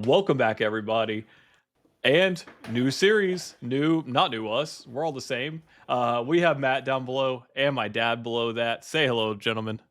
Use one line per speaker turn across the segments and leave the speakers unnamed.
Welcome back, everybody. And new series, not new us. We're all the same. We have Matt down below and my dad below that. Say hello, gentlemen.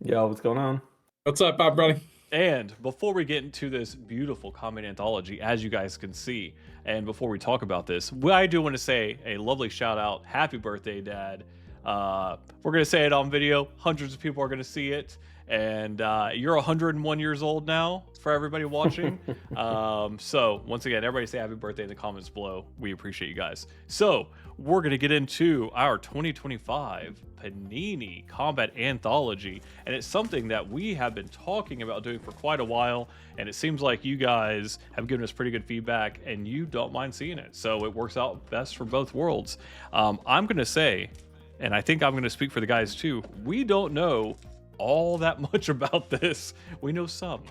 Yo, what's going on?
What's up, Bob, buddy?
And before we get into this beautiful Combat Anthology, as you guys can see, and before we talk about this, I do want to say a lovely shout out. Happy birthday, Dad. We're going to say it on video. Hundreds of people are going to see it. And you're 101 years old now for everybody watching. So once again, everybody say happy birthday in the comments below. We appreciate you guys. So we're going to get into our 2025 Panini Combat Anthology. And it's something that we have been talking about doing for quite a while. And it seems like you guys have given us pretty good feedback and you don't mind seeing it. So it works out best for both worlds. I'm going to say, and I think I'm going to speak for the guys too, we don't know all that much about this. We know some.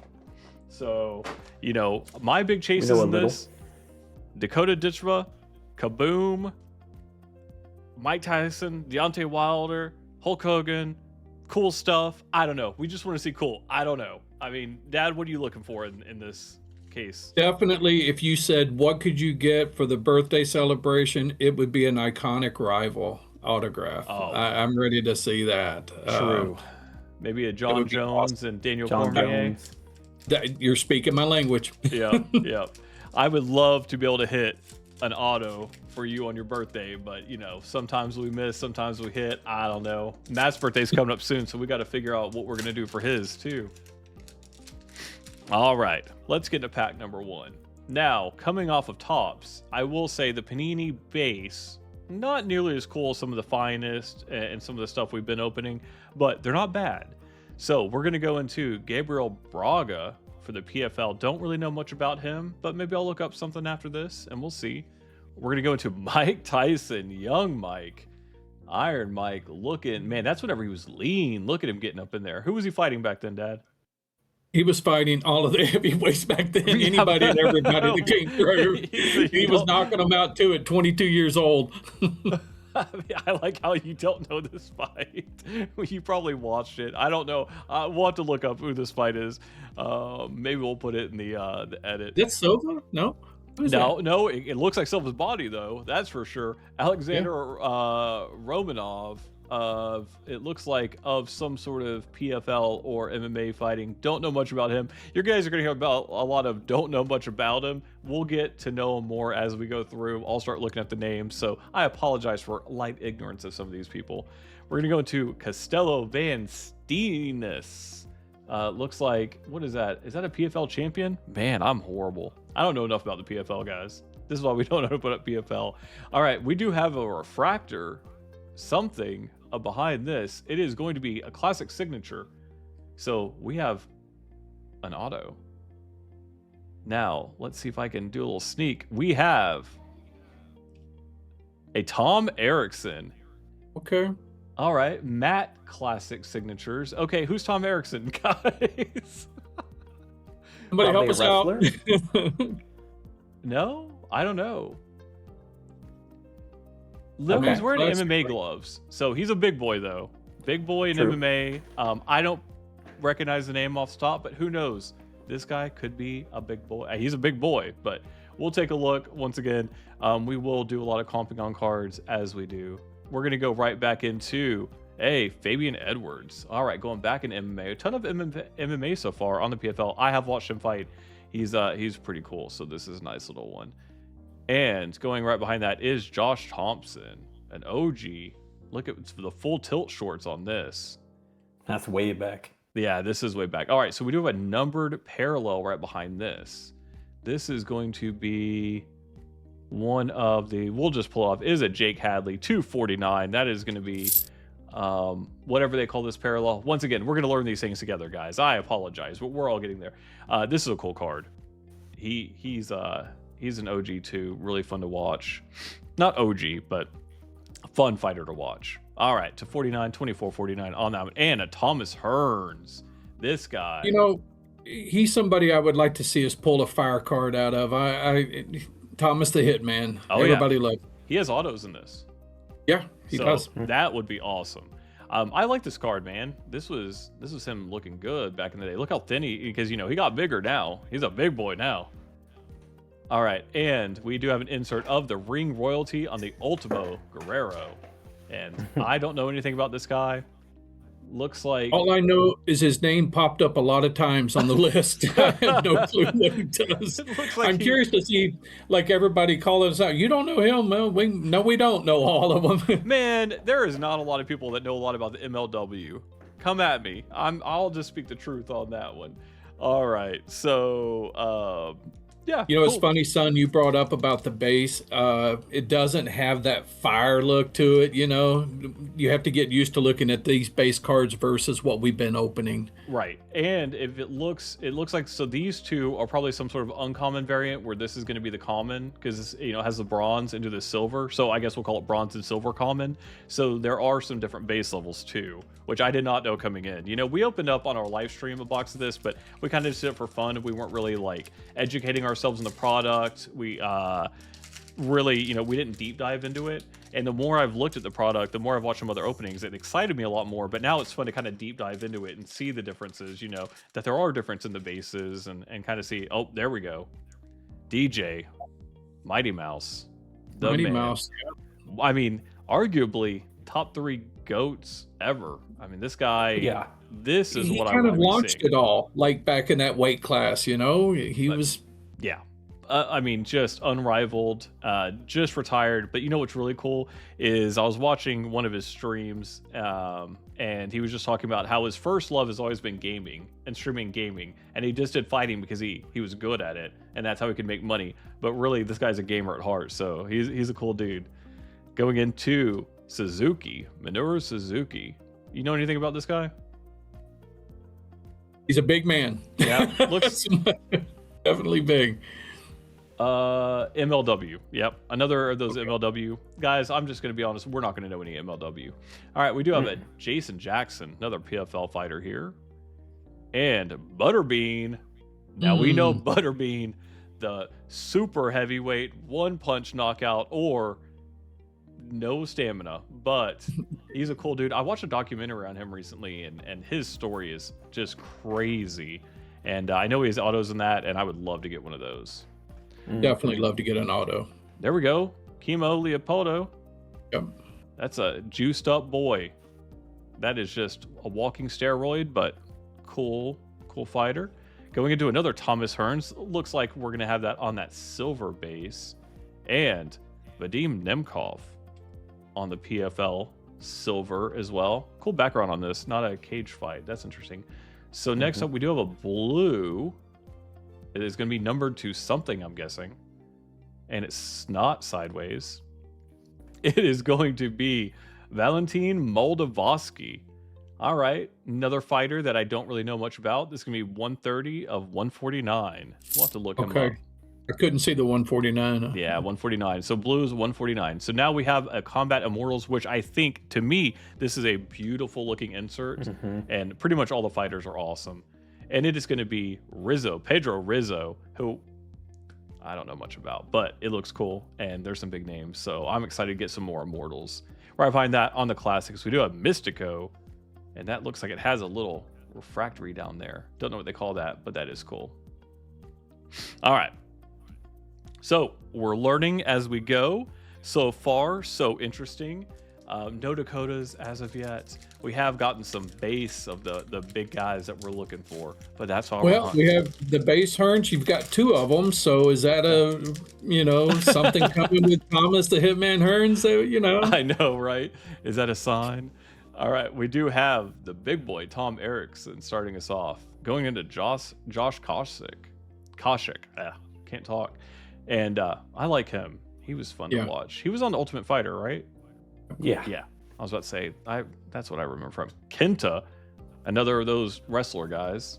So, you know, my big chases in this: Dakota Ditchva, Kaboom, Mike Tyson, Deontay Wilder, Hulk Hogan, cool stuff. I don't know. We just want to see cool. I don't know. I mean, Dad, what are you looking for in this case?
Definitely, if you said, what could you get for the birthday celebration, it would be an iconic rival autograph.
Oh.
I'm ready to see that.
True. Maybe a John Jones awesome. And Daniel Cormier.
You're speaking my language.
Yeah, yeah. I would love to be able to hit an auto for you on your birthday, but you know, sometimes we miss, sometimes we hit. I don't know. Matt's birthday's coming up soon, so we got to figure out what we're gonna do for his too. All right, let's get to pack number one. Now, coming off of Topps, I will say the Panini base, not nearly as cool as some of the finest and some of the stuff we've been opening, but they're not bad. So we're going to go into Gabriel Braga for the PFL. Don't really know much about him, but maybe I'll look up something after this and we'll see. We're going to go into Mike Tyson, young Mike, Iron Mike, looking, man, that's whenever he was lean. Look at him getting up in there. Who was he fighting back then, Dad?
He was fighting all of the heavyweights back then. Anybody and everybody that came through. He was knocking them out too at 22 years old.
I like how you don't know this fight. You probably watched it. I don't know. We'll have to look up who this fight is. Maybe we'll put it in the edit.
That's Silva? No?
No. It looks like Silva's body though. That's for sure. Alexander Romanov. It looks like of some sort of PFL or MMA fighting. Don't know much about him. You guys are going to hear about a lot of don't know much about him. We'll get to know him more as we go through. I'll start looking at the names, so I apologize for light ignorance of some of these people. We're going to go into Castello Van Steenis. Looks like, what is that? Is that a PFL champion? Man, I'm horrible. I don't know enough about the PFL, guys. This is why we don't know how to put up PFL. All right, we do have a refractor, something behind this. It is going to be a classic signature. So we have an auto. Now, let's see if I can do a little sneak. We have a Tom Erickson.
Okay.
All right, Matt classic signatures. Okay, who's Tom Erickson, guys?
Somebody help us out.
No, I don't know. Look, he's wearing MMA gloves. So he's a big boy, though. Big boy in MMA. I don't recognize the name off the top, but who knows? This guy could be a big boy. He's a big boy, but we'll take a look. Once again, we will do a lot of comping on cards as we do. We're going to go right back into, Fabian Edwards. All right, going back in MMA. A ton of MMA so far on the PFL. I have watched him fight. He's pretty cool, so this is a nice little one. And going right behind that is Josh Thompson, an OG. Look at the full tilt shorts on this.
That's way back.
Yeah, this is way back. All right, so we do have a numbered parallel right behind this. This is going to be one of the, we'll just pull off, is a Jake Hadley 249. That is going to be whatever they call this parallel. Once again, we're going to learn these things together, guys. I apologize, but we're all getting there. This is a cool card. He's an OG too, really fun to watch. Not OG, but a fun fighter to watch. All right, to 49, 24.49 on that one. And a Thomas Hearns. This guy.
You know, he's somebody I would like to see us pull a fire card out of. Thomas the Hitman.
Oh,
everybody loves.
He has autos in this.
Yeah, he does.
That would be awesome. I like this card, man. This was him looking good back in the day. Look how thin because he got bigger now. He's a big boy now. All right, and we do have an insert of the ring royalty on the Ultimo Guerrero. And I don't know anything about this guy. Looks like...
All I know is his name popped up a lot of times on the list. I have no clue what he does. I'm curious to see, like everybody calling us out. You don't know him? Well, we don't know all of them.
Man, there is not a lot of people that know a lot about the MLW. Come at me. I'll just speak the truth on that one. All right, so... yeah,
you know, cool. It's funny, son, you brought up about the base. It doesn't have that fire look to it, you know. You have to get used to looking at these base cards versus what we've been opening.
Right. And if it looks like, so these two are probably some sort of uncommon variant where this is going to be the common because, you know, it has the bronze into the silver. So I guess we'll call it bronze and silver common. So there are some different base levels too, which I did not know coming in. You know, we opened up on our live stream a box of this, but we kind of just did it for fun. We weren't really like educating ourselves in the product. We really, you know, we didn't deep dive into it. And the more I've looked at the product, the more I've watched some other openings, it excited me a lot more. But now it's fun to kind of deep dive into it and see the differences, you know, that there are differences in the bases and kind of see, oh, there we go. DJ, Mighty Mouse.
Mighty Mouse.
Yeah. I mean, arguably top 3 GOATs ever. I mean, this guy,
yeah,
this is what I
kind of launched it all, like back in that weight class, you know, he was.
Yeah. I mean, just unrivaled, just retired. But you know what's really cool is I was watching one of his streams and he was just talking about how his first love has always been gaming and streaming gaming. And he just did fighting because he was good at it. And that's how he could make money. But really, this guy's a gamer at heart. So he's a cool dude. Going into Suzuki, Minoru Suzuki. You know anything about this guy?
He's a big man.
Yeah, looks
definitely big.
MLW. Yep. Another of those MLW guys. I'm just going to be honest. We're not going to know any MLW. All right. We do have a Jason Jackson, another PFL fighter here. And Butterbean. Now we know Butterbean, the super heavyweight, one punch knockout or no stamina, but he's a cool dude. I watched a documentary on him recently and his story is just crazy. And I know he has autos in that, and I would love to get one of those.
Definitely love to get an auto.
There we go. Chemo Leopoldo.
Yep.
That's a juiced up boy. That is just a walking steroid, but cool fighter. Going into another Thomas Hearns. Looks like we're going to have that on that silver base. And Vadim Nemkov on the PFL silver as well. Cool background on this. Not a cage fight. That's interesting. So next up, we do have a blue. It is going to be numbered to something, I'm guessing. And it's not sideways. It is going to be Valentin Moldavsky. All right. Another fighter that I don't really know much about. This is going to be 130 of 149. We'll have to look him up.
I couldn't see the 149.
Yeah, 149. So blue is 149. So now we have a Combat Immortals, which I think, to me, this is a beautiful looking insert. And pretty much all the fighters are awesome. And it is going to be Pedro Rizzo, who I don't know much about, but it looks cool. And there's some big names. So I'm excited to get some more Immortals. Where I find that on the Classics, we do have Mystico. And that looks like it has a little refractory down there. Don't know what they call that, but that is cool. All right. So we're learning as we go. So far, so interesting. No Dakotas as of yet. We have gotten some base of the big guys that we're looking for, but that's all.
Well, we have the base Hearns. You've got 2 of them. So is that something coming with Thomas the Hitman Hearns? So,
I know, right? Is that a sign? All right, we do have the big boy Tom Erickson starting us off, going into Josh Koshik. Can't talk. And I like him. He was fun to watch. He was on the Ultimate Fighter, right?
Yeah.
I was about to say, that's what I remember from Kenta, another of those wrestler guys.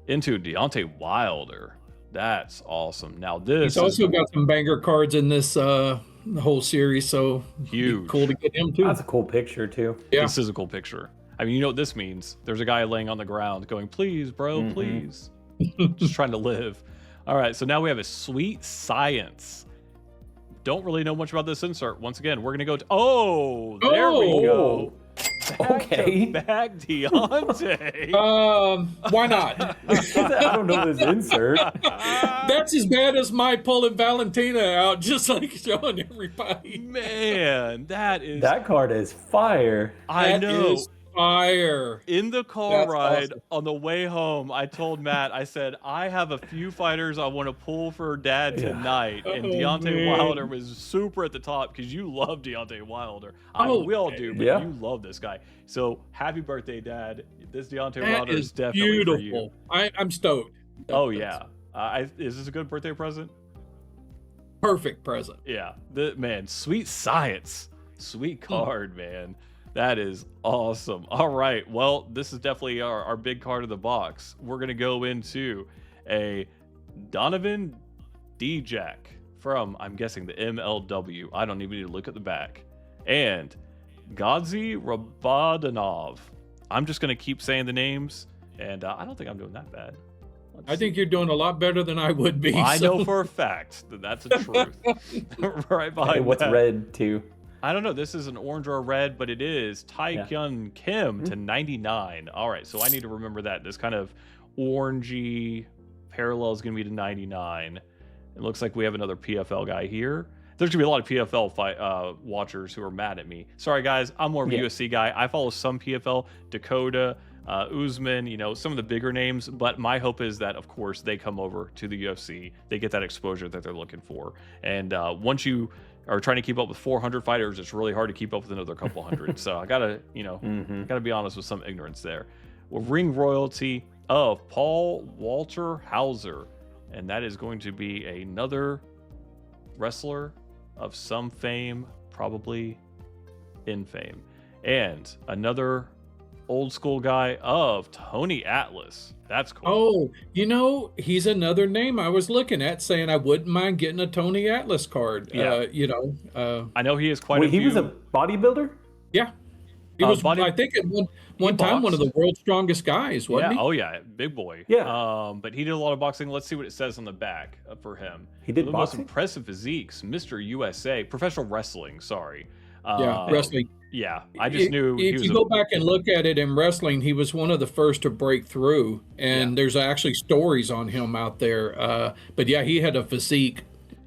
Into Deontay Wilder. That's awesome. Now this
he's also got some banger cards in this whole series, so
huge.
Cool to get him too.
That's a cool picture too.
Yeah. This is a cool picture. I mean, you know what this means? There's a guy laying on the ground going, "Please, bro, please." Just trying to live. All right, so now we have a Sweet Science. Don't really know much about this insert. Once again, we're going to go to... Oh, there we go.
Okay.
Back Deontay.
Why not?
I don't know this insert.
That's as bad as my pulling Valentina out, just like showing everybody.
Man,
That card is fire.
I
That
know.
is fire.
In the car
That's
ride
awesome.
on the way home, I told Matt, I said, I have a few fighters I want to pull for Dad tonight. And
Oh,
Deontay
man.
Wilder was super at the top because you love Deontay Wilder. We all do, but
yeah.
you love this guy. So happy birthday, Dad. This Deontay
That
Wilder is definitely
beautiful.
for you.
I'm stoked.
Oh, yeah. Is this a good birthday present?
Perfect present.
Yeah. Man, sweet science. Sweet card, man. That is awesome. All right. Well, this is definitely our big card of the box. We're going to go into a Donovan Dijak from, I'm guessing, the MLW. I don't even need to look at the back. And Gadzi Rabadanov. I'm just going to keep saying the names, and I don't think I'm doing that bad.
I think you're doing a lot better than I would be.
I know for a fact that that's a truth. Right behind
Hey, what's
that.
red too?
I don't know. This is an orange or a red, but it is Taekyun Kim to 99. All right, so I need to remember that. This kind of orangey parallel is going to be to 99. It looks like we have another PFL guy here. There's going to be a lot of PFL watchers who are mad at me. Sorry, guys. I'm more of a UFC guy. I follow some PFL, Dakota, Usman, some of the bigger names. But my hope is that, of course, they come over to the UFC. They get that exposure that they're looking for. And once you are trying to keep up with 400 fighters, it's really hard to keep up with another couple hundred. So I gotta, gotta be honest with some ignorance there. Well, ring royalty of Paul Walter Hauser, and that is going to be another wrestler of some fame, probably in fame, and another old school guy of Tony Atlas. That's cool.
Oh, he's another name I was looking at, saying I wouldn't mind getting a Tony Atlas card.
Yeah. I know he is quite a few.
He was a bodybuilder?
Yeah. He was, I think, at one time, one of the world's strongest guys, wasn't he?
Oh, yeah. Big boy.
Yeah.
But he did a lot of boxing. Let's see what it says on the back for him.
He did
the
boxing?
most impressive physiques, Mr. USA. Professional wrestling, sorry.
Wrestling.
Yeah, I just knew he
if
was
you go back and look at it in wrestling, he was one of the first to break through, and there's actually stories on him out there. But yeah, he had a physique.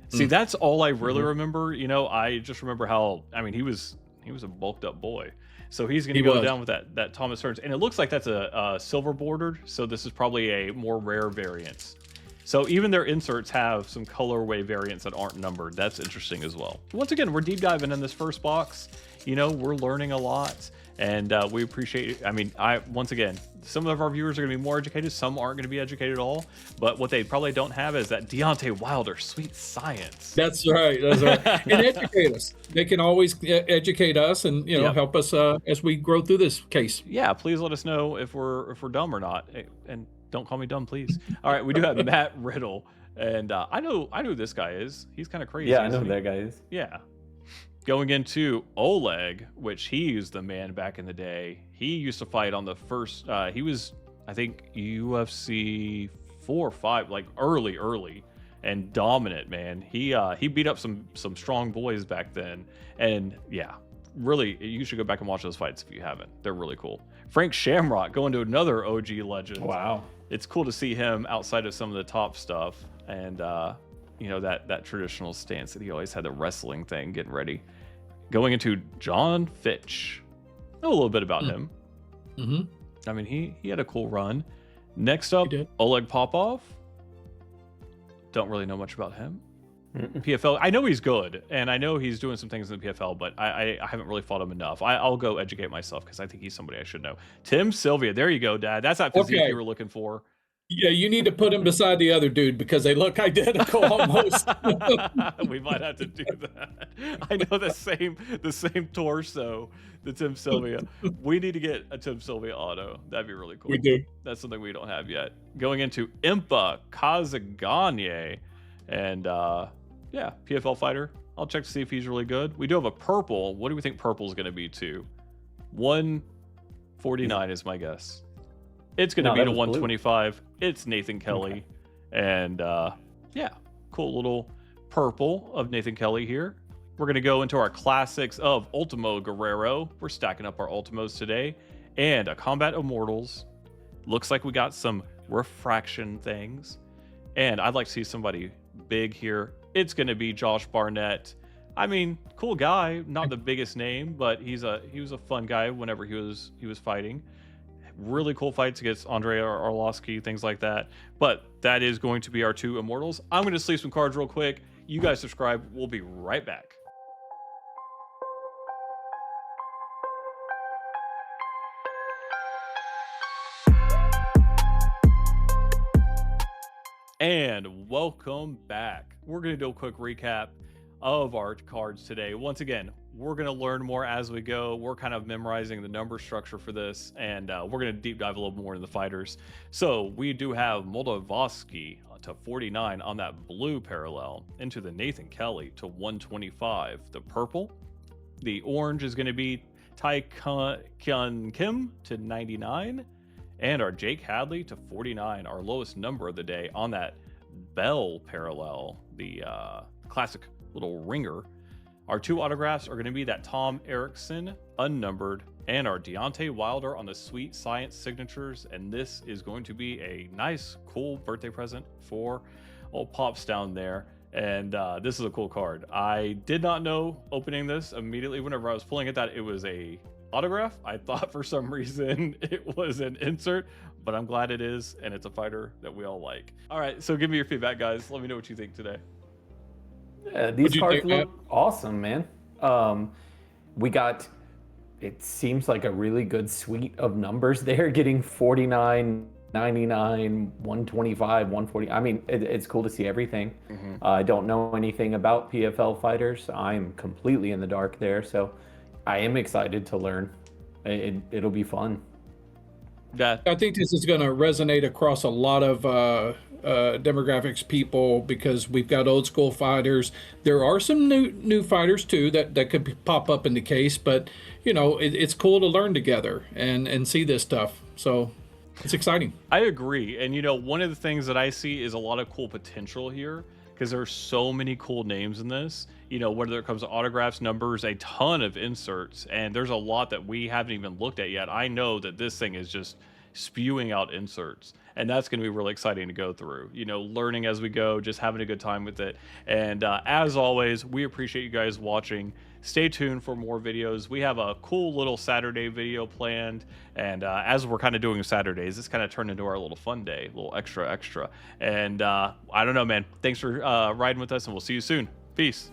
See, that's all I really remember. I just remember how, he was a bulked up boy. So he's going to go down with that Thomas Hearns. And it looks like that's a silver bordered. So this is probably a more rare variant. So even their inserts have some colorway variants that aren't numbered. That's interesting as well. Once again, we're deep diving in this first box. We're learning a lot, and we appreciate it. Once again, some of our viewers are going to be more educated. Some aren't going to be educated at all. But what they probably don't have is that Deontay Wilder sweet science.
That's right. And educate us. They can always educate us and help us as we grow through this case.
Yeah, please let us know if we're dumb or not, and don't call me dumb, please. All right, we do have Matt Riddle, and I know who this guy is. He's kind of crazy.
Yeah, I know who that guy is.
Yeah. Going into Oleg, which he was the man back in the day. He used to fight on the first. He was, I think, UFC 4 or 5, like early, and dominant, man. He beat up some strong boys back then, and yeah, really, you should go back and watch those fights if you haven't. They're really cool. Frank Shamrock going to another OG legend.
Wow.
It's cool to see him outside of some of the top stuff, and that traditional stance that he always had, the wrestling thing, getting ready. Going into John Fitch. Know a little bit about him.
Mm-hmm.
He had a cool run. Next up, Oleg Popov. Don't really know much about him. PFL, I know he's good, and I know he's doing some things in the PFL, but I haven't really fought him enough. I'll go educate myself because I think he's somebody I should know. Tim Sylvia, there you go, Dad. That's that physique you were looking for.
Yeah, you need to put him beside the other dude because they look identical almost.
We might have to do that. I know the same torso, the Tim Sylvia. We need to get a Tim Sylvia auto. That'd be really cool.
We do.
That's something we don't have yet. Going into Impa Kazaganye, and PFL fighter. I'll check to see if he's really good. We do have a purple. What do we think purple is going to be to? 149 is my guess. It's going to be to 125. Blue. It's Nathan Kelly. Okay. And cool little purple of Nathan Kelly here. We're going to go into our classics of Ultimo Guerrero. We're stacking up our Ultimos today. And a Combat Immortals. Looks like we got some refraction things. And I'd like to see somebody big here. It's going to be Josh Barnett. I mean, cool guy, not the biggest name, but he was a fun guy whenever he was fighting. Really cool fights against Andrei Arlovsky, things like that. But that is going to be our 2 Immortals. I'm going to sleeve some cards real quick. You guys subscribe. We'll be right back. And welcome back. We're going to do a quick recap of our cards today. Once again, we're going to learn more as we go. We're kind of memorizing the number structure for this, and we're going to deep dive a little more into the fighters. So we do have Moldavsky to 49 on that blue parallel, into the Nathan Kelly to 125. The purple, the orange is going to be Tai Kyun Kim to 99. And our Jake Hadley to 49, our lowest number of the day on that Bell parallel, the classic little ringer. Our 2 autographs are going to be that Tom Erickson, unnumbered, and our Deontay Wilder on the Sweet Science signatures. And this is going to be a nice, cool birthday present for old Pops down there. And this is a cool card. I did not know opening this immediately whenever I was pulling it that it was a autograph. I thought for some reason it was an insert, but I'm glad it is, and it's a fighter that we all like. All right, so give me your feedback, guys. Let me know what you think today.
Yeah, these cards look awesome, man. We got, it seems like a really good suite of numbers there, getting 49, 99, 125, 140. I mean, it's cool to see everything. I don't know anything about PFL fighters. I'm completely in the dark there, so I am excited to learn. It'll be fun.
Yeah,
I think this is going to resonate across a lot of demographics, people, because we've got old school fighters. There are some new fighters too that could pop up in the case, but you know, it's cool to learn together and see this stuff. So it's exciting.
I agree. And you know, one of the things that I see is a lot of cool potential here, because there's so many cool names in this. You know, whether it comes to autographs, numbers, a ton of inserts, and there's a lot that we haven't even looked at yet. I know that this thing is just spewing out inserts, and that's going to be really exciting to go through. You know, learning as we go, just having a good time with it. And as always, we appreciate you guys watching. Stay tuned for more videos. We have a cool little Saturday video planned, and as we're kind of doing Saturdays, it's kind of turned into our little fun day, a little extra. And I don't know, man. Thanks for riding with us, and we'll see you soon. Peace.